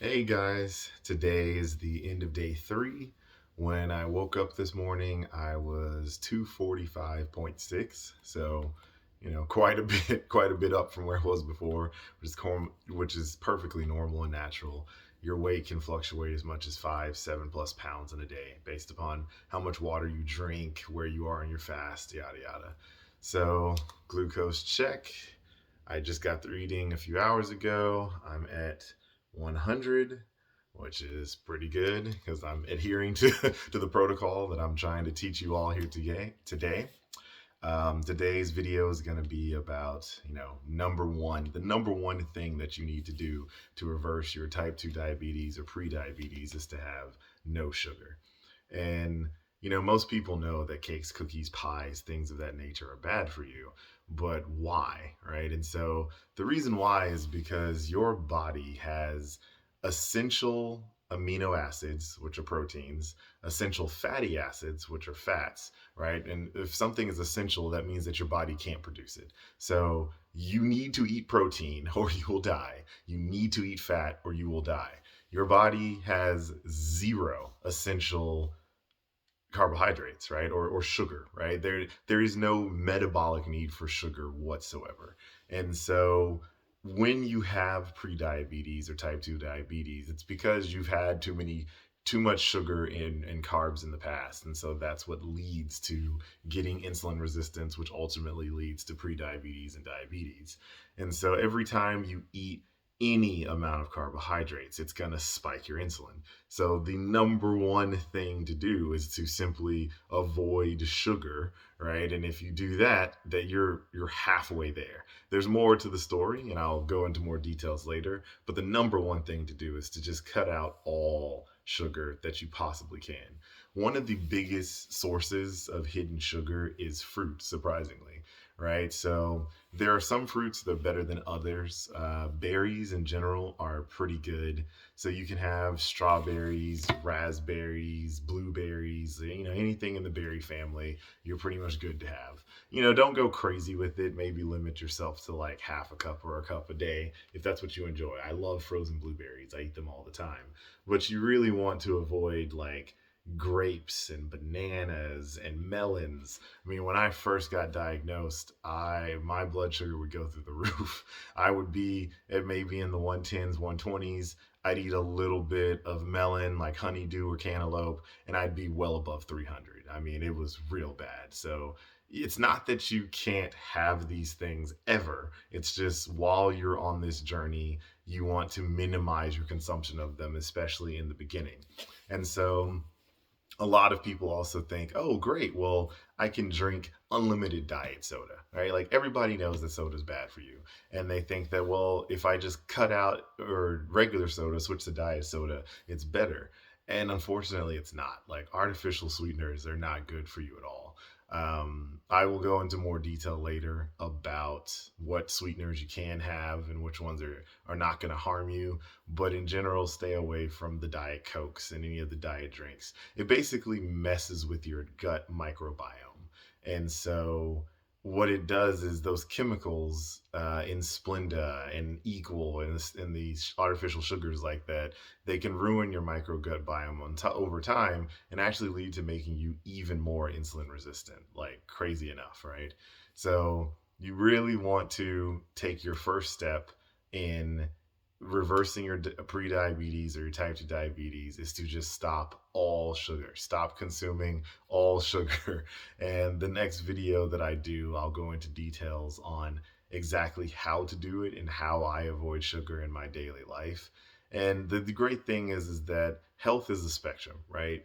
Hey guys, today is the end of day 3. When I woke up this morning, I was 245.6, so quite a bit, quite a bit up from where I was before, which is perfectly normal and natural. Your weight can fluctuate as much as 5, 7+ pounds in a day, based upon how much water you drink, where you are in your fast, yada yada. So glucose check. I just got through eating a few hours ago. I'm at 100, which is pretty good because I'm adhering to, to the protocol that I'm trying to teach you all here today. Today's video is going to be about, the number one thing that you need to do to reverse your type 2 diabetes or pre-diabetes is to have no sugar. And most people know that cakes, cookies, pies, things of that nature are bad for you. But why, right? And so the reason why is because your body has essential amino acids, which are proteins, essential fatty acids, which are fats, right? And if something is essential, that means that your body can't produce it. So you need to eat protein or you will die. You need to eat fat or you will die. Your body has zero essential carbohydrates, right? Or sugar, right? There is no metabolic need for sugar whatsoever. And so when you have pre-diabetes or type 2 diabetes, it's because you've had too much sugar and carbs in the past. And so that's what leads to getting insulin resistance, which ultimately leads to pre-diabetes and diabetes. And so every time you eat any amount of carbohydrates, it's going to spike your insulin. So the number one thing to do is to simply avoid sugar, right? And if you do that, you're halfway there. There's more to the story, and I'll go into more details later. But the number one thing to do is to just cut out all sugar that you possibly can. One of the biggest sources of hidden sugar is fruit, surprisingly, right? So there are some fruits that are better than others. Berries in general are pretty good. So you can have strawberries, raspberries, blueberries, anything in the berry family, you're pretty much good to have. Don't go crazy with it. Maybe limit yourself to like half a cup or a cup a day if that's what you enjoy. I love frozen blueberries. I eat them all the time. But you really want to avoid like grapes and bananas and melons. I mean, when I first got diagnosed, I my blood sugar would go through the roof. I would be at maybe in the 110s, 120s. I'd eat a little bit of melon like honeydew or cantaloupe, and I'd be well above 300. I mean, it was real bad. So it's not that you can't have these things ever. It's just while you're on this journey, you want to minimize your consumption of them, especially in the beginning. And so a lot of people also think, oh, great, well, I can drink unlimited diet soda, right? Like everybody knows that soda is bad for you. And they think that, well, if I just cut out or regular soda, switch to diet soda, it's better. And unfortunately, it's not. Like artificial sweeteners are not good for you at all. I will go into more detail later about what sweeteners you can have and which ones are not going to harm you. But in general, stay away from the Diet Cokes and any of the diet drinks. It basically messes with your gut microbiome. And so what it does is those chemicals in Splenda and Equal and these artificial sugars like that, they can ruin your microgut biome over time and actually lead to making you even more insulin resistant, like crazy enough, right? So you really want to take your first step in reversing your pre-diabetes or your type 2 diabetes is to just stop all sugar, stop consuming all sugar. And the next video that I do, I'll go into details on exactly how to do it and how I avoid sugar in my daily life. And the great thing is that health is a spectrum, right?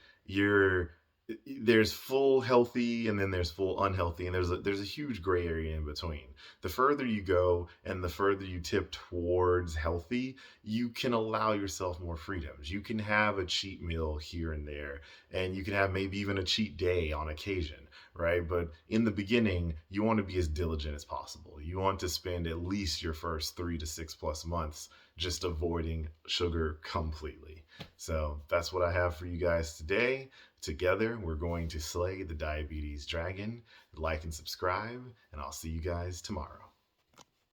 There's full healthy and then there's full unhealthy, and there's a huge gray area in between. The further you go and the further you tip towards healthy, you can allow yourself more freedoms. You can have a cheat meal here and there, and you can have maybe even a cheat day on occasion, right? But in the beginning, you want to be as diligent as possible. You want to spend at least your first 3 to 6+ months just avoiding sugar completely. So that's what I have for you guys today. Together, we're going to slay the diabetes dragon. Like and subscribe, and I'll see you guys tomorrow.